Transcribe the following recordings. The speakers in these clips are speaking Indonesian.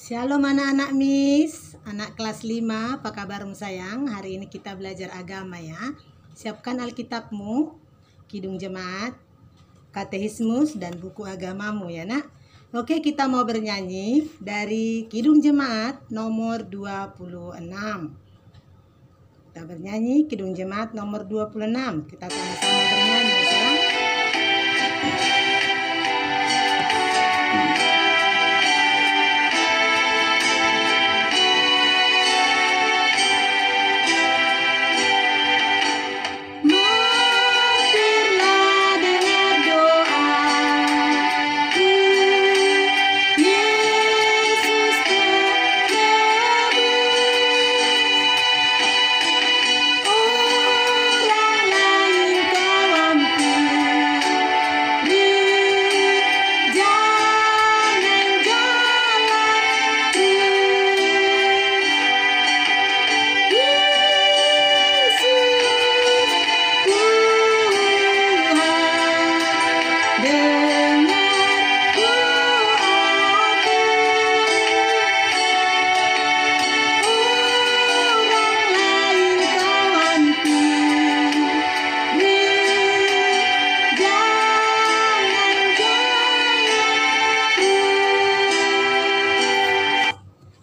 Shalom anak-anak Miss, anak kelas 5, apa kabarmu sayang? Hari ini kita belajar agama ya. Siapkan Alkitabmu, Kidung Jemaat, Katekismus, dan buku agamamu ya nak. Oke, kita mau bernyanyi dari Kidung Jemaat nomor 26. Kita bernyanyi Kidung Jemaat nomor 26. Kita sama-sama bernyanyi sayang.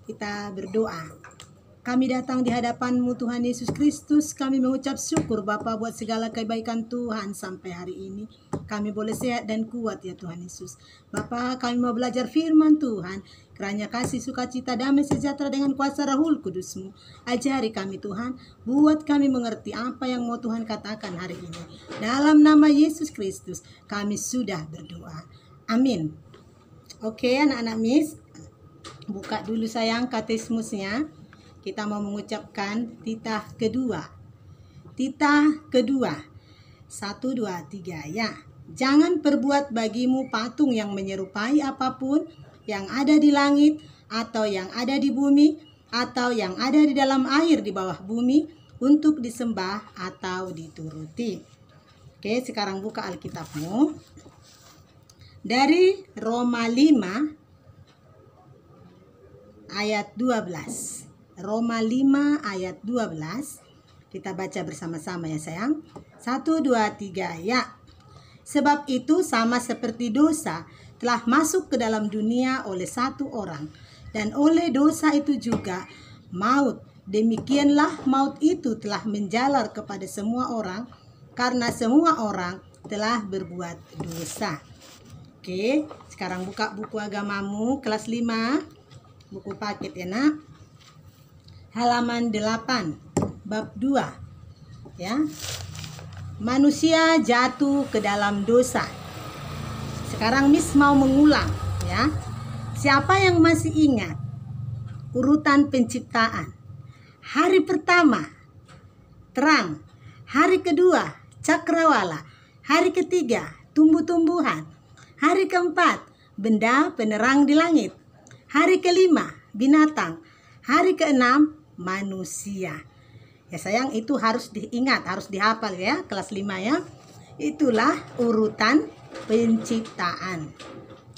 Kita berdoa. Kami datang di hadapan-Mu Tuhan Yesus Kristus. Kami mengucap syukur Bapa buat segala kebaikan Tuhan sampai hari ini. Kami boleh sehat dan kuat ya Tuhan Yesus. Bapa, kami mau belajar firman Tuhan. Kiranya kasih, sukacita, damai, sejahtera dengan kuasa Roh Kudus-Mu. Ajari kami Tuhan. Buat kami mengerti apa yang mau Tuhan katakan hari ini. Dalam nama Yesus Kristus kami sudah berdoa. Amin. Oke anak-anak Miss. Buka dulu sayang katekismusnya. Kita mau mengucapkan titah kedua. Titah kedua. 1, 2, 3 ya. Jangan perbuat bagimu patung yang menyerupai apapun yang ada di langit atau yang ada di bumi atau yang ada di dalam air di bawah bumi untuk disembah atau dituruti. Oke, sekarang buka Alkitabmu. Dari Roma 5 ayat 12. Roma 5 ayat 12. Kita baca bersama-sama ya sayang. 1, 2, 3 ya. Sebab itu sama seperti dosa telah masuk ke dalam dunia oleh satu orang, dan oleh dosa itu juga maut. Demikianlah maut itu telah menjalar kepada semua orang, karena semua orang telah berbuat dosa. Oke, sekarang buka buku agamamu kelas 5. Buku paket ya nak. Halaman 8 bab 2 ya. Manusia jatuh ke dalam dosa. Sekarang Miss mau mengulang ya. Siapa yang masih ingat urutan penciptaan? Hari pertama terang, hari kedua cakrawala, hari ketiga tumbuh-tumbuhan, hari keempat benda penerang di langit, hari kelima binatang, hari keenam manusia. Ya sayang, itu harus diingat, harus dihafal ya kelas 5 ya. Itulah urutan penciptaan.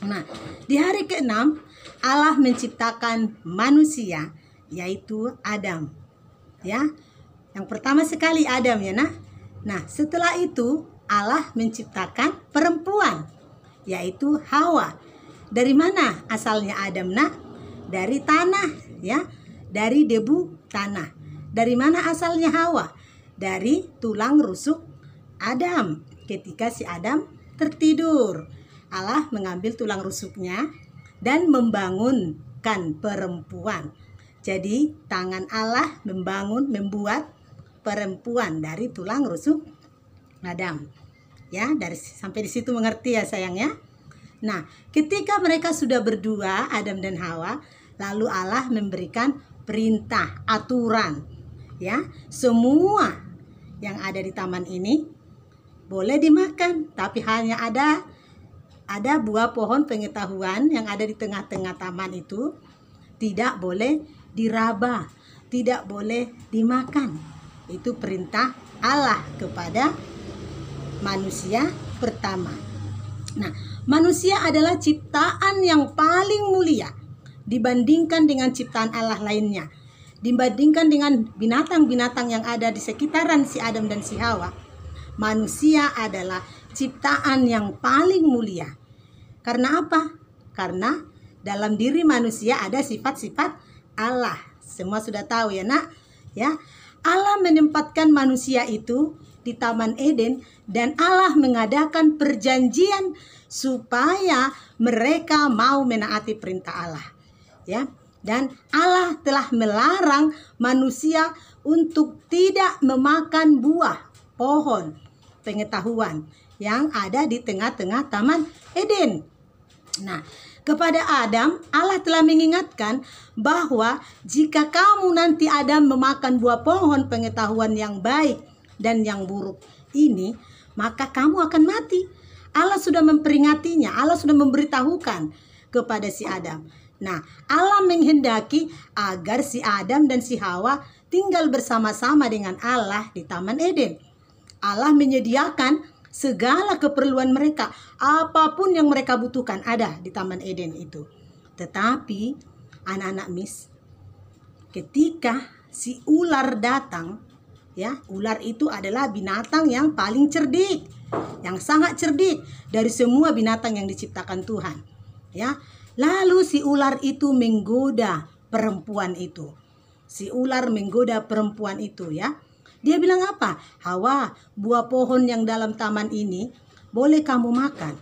Nah, di hari keenam Allah menciptakan manusia, yaitu Adam. Ya. Yang pertama sekali Adam ya nah. Nah, setelah itu Allah menciptakan perempuan, yaitu Hawa. Dari mana asalnya Adam nah? Dari tanah ya, dari debu tanah. Dari mana asalnya Hawa? Dari tulang rusuk Adam. Ketika si Adam tertidur, Allah mengambil tulang rusuknya dan membangunkan perempuan. Jadi tangan Allah membuat perempuan dari tulang rusuk Adam. Ya, sampai di situ mengerti ya sayang ya. Nah, ketika mereka sudah berdua, Adam dan Hawa, lalu Allah memberikan perintah, aturan. Ya, semua yang ada di taman ini boleh dimakan, tapi hanya ada buah pohon pengetahuan yang ada di tengah-tengah taman itu tidak boleh diraba, tidak boleh dimakan. Itu perintah Allah kepada manusia pertama. Nah, manusia adalah ciptaan yang paling mulia dibandingkan dengan ciptaan Allah lainnya, dibandingkan dengan binatang-binatang yang ada di sekitaran si Adam dan si Hawa, manusia adalah ciptaan yang paling mulia. Karena apa? Karena dalam diri manusia ada sifat-sifat Allah. Semua sudah tahu ya nak? Ya, Allah menempatkan manusia itu di Taman Eden dan Allah mengadakan perjanjian supaya mereka mau menaati perintah Allah. Ya, dan Allah telah melarang manusia untuk tidak memakan buah pohon pengetahuan yang ada di tengah-tengah Taman Eden. Nah, kepada Adam, Allah telah mengingatkan bahwa jika kamu nanti Adam memakan buah pohon pengetahuan yang baik dan yang buruk ini, maka kamu akan mati. Allah sudah memperingatinya, Allah sudah memberitahukan kepada si Adam. Nah, Allah menghendaki agar si Adam dan si Hawa tinggal bersama-sama dengan Allah di Taman Eden. Allah menyediakan segala keperluan mereka, apapun yang mereka butuhkan ada di Taman Eden itu. Tetapi anak-anak Miss, ketika si ular datang, ya, ular itu adalah binatang yang paling cerdik, yang sangat cerdik dari semua binatang yang diciptakan Tuhan. Ya, lalu si ular itu menggoda perempuan itu. Si ular menggoda perempuan itu, ya. Dia bilang apa? Hawa, buah pohon yang dalam taman ini boleh kamu makan.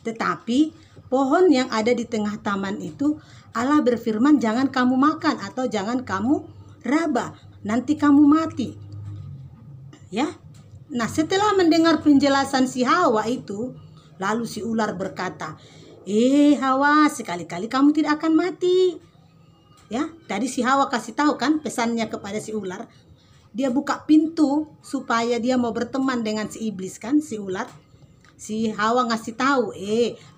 Tetapi pohon yang ada di tengah taman itu Allah berfirman jangan kamu makan atau jangan kamu raba, nanti kamu mati. Ya. Nah, setelah mendengar penjelasan si Hawa itu, lalu si ular berkata, Hawa, sekali-kali kamu tidak akan mati. Ya, tadi si Hawa kasih tahu kan pesannya kepada si ular. Dia buka pintu supaya dia mau berteman dengan si iblis kan, si ular. Si Hawa ngasih tahu,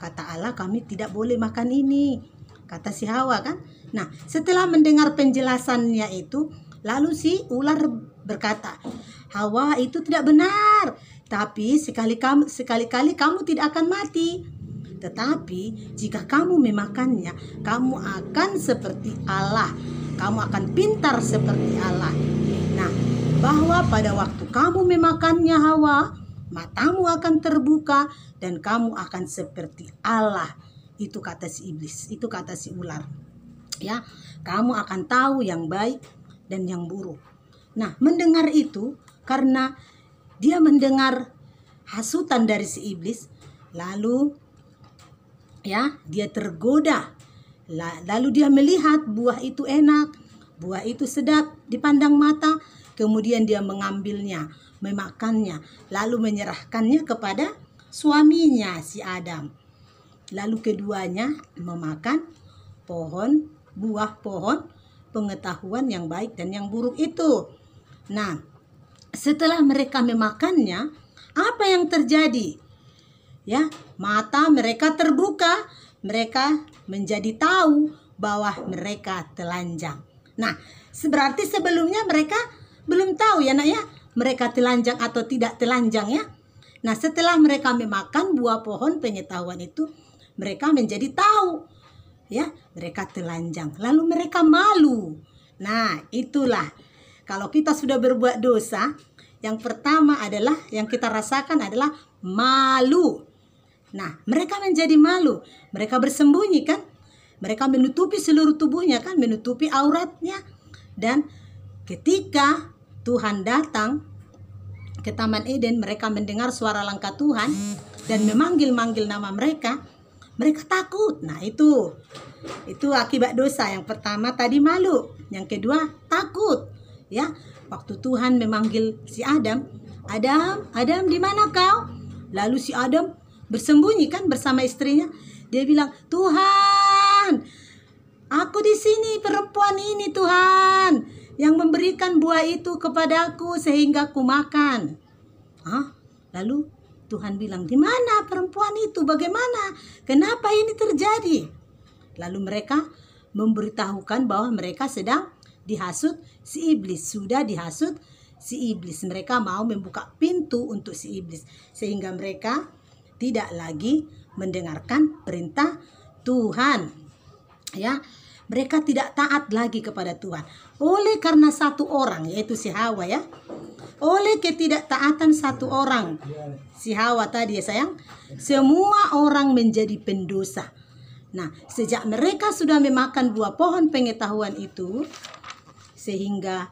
kata Allah kami tidak boleh makan ini, kata si Hawa kan. Nah, setelah mendengar penjelasannya itu, lalu si ular berkata, Hawa, itu tidak benar, tapi sekali-kali kamu tidak akan mati. Tetapi jika kamu memakannya, kamu akan seperti Allah, kamu akan pintar seperti Allah. Nah, bahwa pada waktu kamu memakannya Hawa, matamu akan terbuka dan kamu akan seperti Allah. Itu kata si iblis, itu kata si ular. Ya, kamu akan tahu yang baik dan yang buruk. Nah, mendengar itu karena dia mendengar hasutan dari si iblis, lalu ya, dia tergoda. Lalu dia melihat buah itu enak, buah itu sedap dipandang mata, kemudian dia mengambilnya, memakannya, lalu menyerahkannya kepada suaminya si Adam. Lalu keduanya memakan buah pohon pengetahuan yang baik dan yang buruk itu. Nah, setelah mereka memakannya, apa yang terjadi? Ya, mata mereka terbuka, mereka menjadi tahu bahwa mereka telanjang. Nah, berarti sebelumnya mereka belum tahu ya nak ya, mereka telanjang atau tidak telanjang ya. Nah, setelah mereka memakan buah pohon pengetahuan itu, mereka menjadi tahu ya, mereka telanjang. Lalu mereka malu. Nah, itulah kalau kita sudah berbuat dosa, yang pertama adalah yang kita rasakan adalah malu. Nah, mereka menjadi malu. Mereka bersembunyi kan? Mereka menutupi seluruh tubuhnya kan? Menutupi auratnya. Dan ketika Tuhan datang ke Taman Eden, mereka mendengar suara langkah Tuhan dan memanggil-manggil nama mereka. Mereka takut. Nah, itu akibat dosa. Yang pertama tadi malu. Yang kedua takut. Ya, waktu Tuhan memanggil si Adam, Adam, di mana kau? Lalu si Adam bersembunyi kan bersama istrinya. Dia bilang, Tuhan, aku di sini, perempuan ini Tuhan yang memberikan buah itu kepadaku sehingga aku makan. Lalu Tuhan bilang, di mana perempuan itu? Bagaimana? Kenapa ini terjadi? Lalu mereka memberitahukan bahwa mereka sedang dihasut si iblis. Sudah dihasut si iblis. Mereka mau membuka pintu untuk si iblis sehingga mereka tidak lagi mendengarkan perintah Tuhan. Ya, Mereka tidak taat lagi kepada Tuhan. Oleh karena satu orang, yaitu si Hawa ya. Oleh ketidaktaatan satu orang, si Hawa tadi ya sayang, semua orang menjadi pendosa. Nah, sejak mereka sudah memakan buah pohon pengetahuan itu, sehingga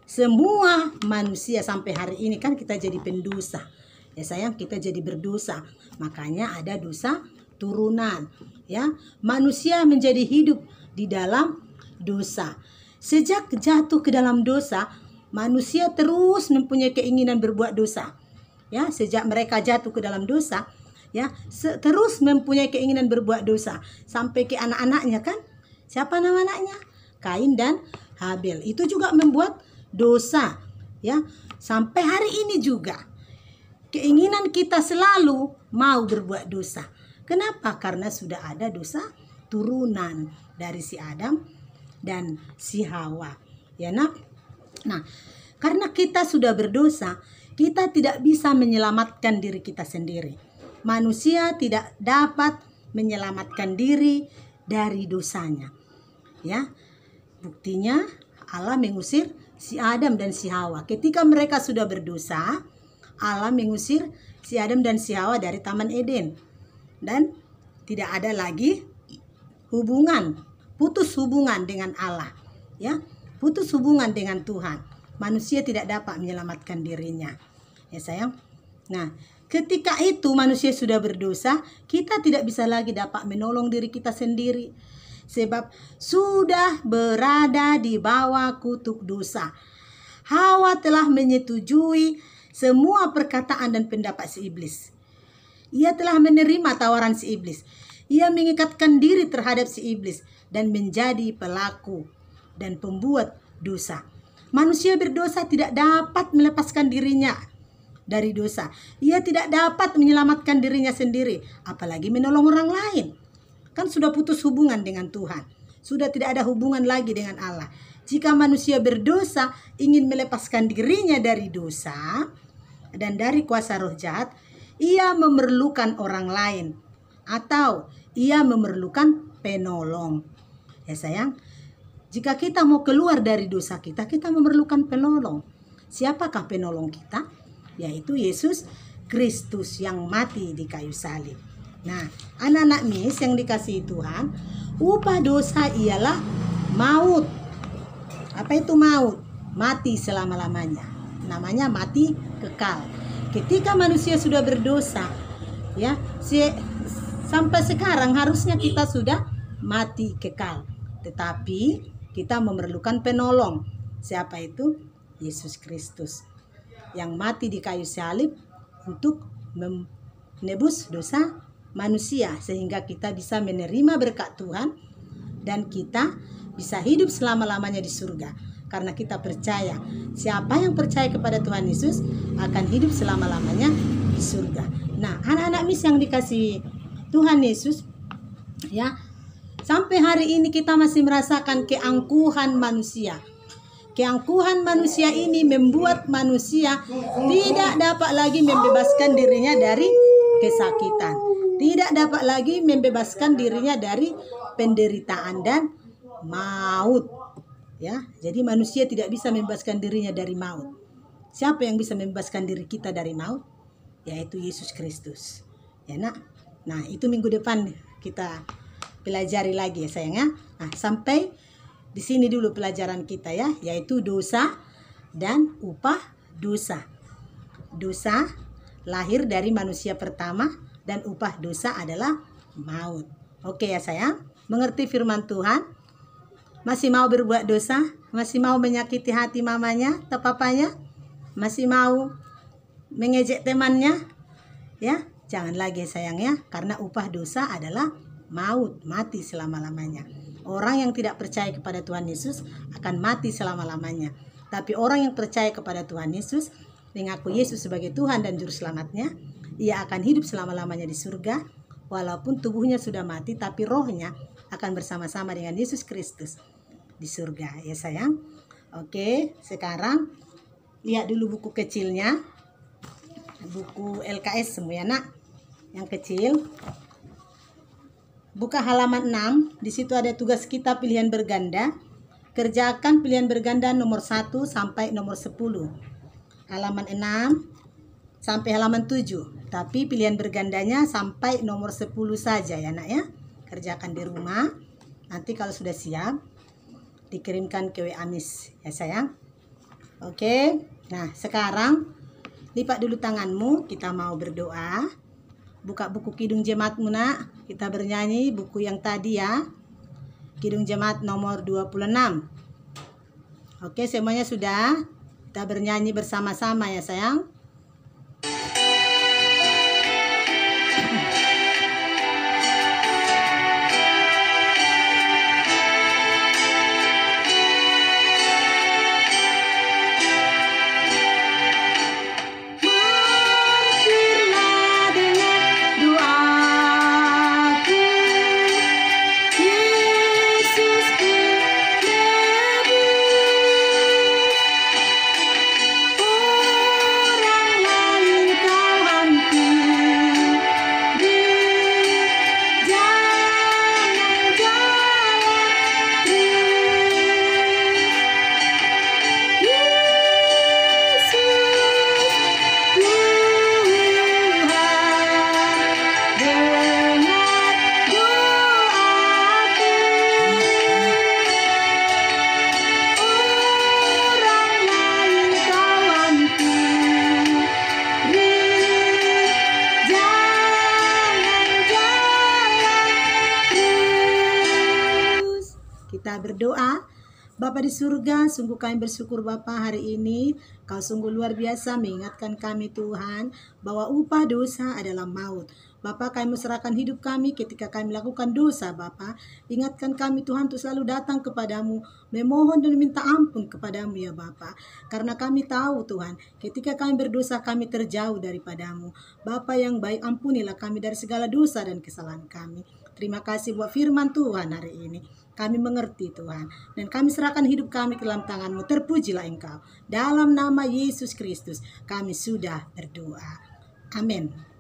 semua manusia sampai hari ini kan kita jadi pendosa. Ya sayang, kita jadi berdosa. Makanya ada dosa turunan. Ya, manusia menjadi hidup di dalam dosa. Sejak jatuh ke dalam dosa, manusia terus mempunyai keinginan berbuat dosa. Ya, sejak mereka jatuh ke dalam dosa, ya, terus mempunyai keinginan berbuat dosa sampai ke anak-anaknya kan? Siapa nama anaknya? Kain dan Habel. Itu juga membuat dosa, ya. Sampai hari ini juga keinginan kita selalu mau berbuat dosa. Kenapa? Karena sudah ada dosa turunan dari si Adam dan si Hawa. Ya, nak. Nah, karena kita sudah berdosa, kita tidak bisa menyelamatkan diri kita sendiri. Manusia tidak dapat menyelamatkan diri dari dosanya. Ya. Buktinya Allah mengusir si Adam dan si Hawa. Ketika mereka sudah berdosa, Allah mengusir si Adam dan si Hawa dari Taman Eden. Dan tidak ada lagi hubungan, putus hubungan dengan Allah. Ya, putus hubungan dengan Tuhan. Manusia tidak dapat menyelamatkan dirinya. Ya sayang. Nah, ketika itu manusia sudah berdosa, kita tidak bisa lagi dapat menolong diri kita sendiri. Sebab sudah berada di bawah kutuk dosa. Hawa telah menyetujui semua perkataan dan pendapat si iblis. Ia telah menerima tawaran si iblis. Ia mengikatkan diri terhadap si iblis dan menjadi pelaku dan pembuat dosa. Manusia berdosa tidak dapat melepaskan dirinya dari dosa. Ia tidak dapat menyelamatkan dirinya sendiri, apalagi menolong orang lain. Kan sudah putus hubungan dengan Tuhan. Sudah tidak ada hubungan lagi dengan Allah. Jika manusia berdosa ingin melepaskan dirinya dari dosa dan dari kuasa roh jahat, ia memerlukan orang lain atau ia memerlukan penolong. Ya sayang, jika kita mau keluar dari dosa kita, kita memerlukan penolong. Siapakah penolong kita? Yaitu Yesus Kristus yang mati di kayu salib. Nah, anak-anak Miss yang dikasihi Tuhan, upah dosa ialah maut. Apa itu maut? Mati selama-lamanya. Namanya mati kekal. Ketika manusia sudah berdosa, ya, sampai sekarang harusnya kita sudah mati kekal. Tetapi kita memerlukan penolong. Siapa itu? Yesus Kristus yang mati di kayu salib untuk menebus dosa manusia, sehingga kita bisa menerima berkat Tuhan dan kita bisa hidup selama-lamanya di surga. Karena kita percaya, siapa yang percaya kepada Tuhan Yesus akan hidup selama-lamanya di surga. Nah, anak-anak Miss yang dikasihi Tuhan Yesus, ya, sampai hari ini kita masih merasakan keangkuhan manusia. Keangkuhan manusia ini membuat manusia tidak dapat lagi membebaskan dirinya dari kesakitan. Tidak dapat lagi membebaskan dirinya dari penderitaan dan maut. Ya, jadi manusia tidak bisa membebaskan dirinya dari maut. Siapa yang bisa membebaskan diri kita dari maut? Yaitu Yesus Kristus. Ya, nak. Nah, itu minggu depan kita pelajari lagi ya sayang ya. Nah, sampai di sini dulu pelajaran kita ya, yaitu dosa dan upah dosa. Dosa lahir dari manusia pertama dan upah dosa adalah maut. Oke ya sayang, mengerti firman Tuhan? Masih mau berbuat dosa? Masih mau menyakiti hati mamanya atau papanya? Masih mau mengejek temannya? Ya, jangan lagi sayang ya, karena upah dosa adalah maut, mati selama-lamanya. Orang yang tidak percaya kepada Tuhan Yesus akan mati selama-lamanya. Tapi orang yang percaya kepada Tuhan Yesus, mengaku Yesus sebagai Tuhan dan Juru Selamatnya, ia akan hidup selama-lamanya di surga. Walaupun tubuhnya sudah mati, tapi rohnya akan bersama-sama dengan Yesus Kristus di surga. Ya sayang. Oke, sekarang lihat dulu buku kecilnya. Buku LKS semua ya nak. Yang kecil. buka halaman 6. Di situ ada tugas kita pilihan berganda. Kerjakan pilihan berganda nomor 1 sampai nomor 10. Halaman 6 sampai halaman 7. Tapi pilihan bergandanya sampai nomor 10 saja ya nak ya. Kerjakan di rumah. Nanti kalau sudah siap dikirimkan ke WA Miss ya sayang. Oke. Nah, sekarang lipat dulu tanganmu, kita mau berdoa. Buka buku Kidung Jemaatmu nak. Kita bernyanyi buku yang tadi ya. Kidung Jemaat nomor 26. Oke, semuanya sudah. Kita bernyanyi bersama-sama ya sayang. Kita berdoa. Bapa di surga, sungguh kami bersyukur Bapa hari ini. Kau sungguh luar biasa mengingatkan kami Tuhan bahwa upah dosa adalah maut. Bapa, kami serahkan hidup kami ketika kami melakukan dosa Bapa. Ingatkan kami Tuhan untuk selalu datang kepadamu, memohon dan minta ampun kepadamu ya Bapa. Karena kami tahu Tuhan, ketika kami berdosa kami terjauh daripadamu. Bapa yang baik, ampunilah kami dari segala dosa dan kesalahan kami. Terima kasih buat firman Tuhan hari ini. Kami mengerti Tuhan. Dan kami serahkan hidup kami ke dalam tangan-Mu. Terpujilah Engkau. Dalam nama Yesus Kristus kami sudah berdoa. Amin.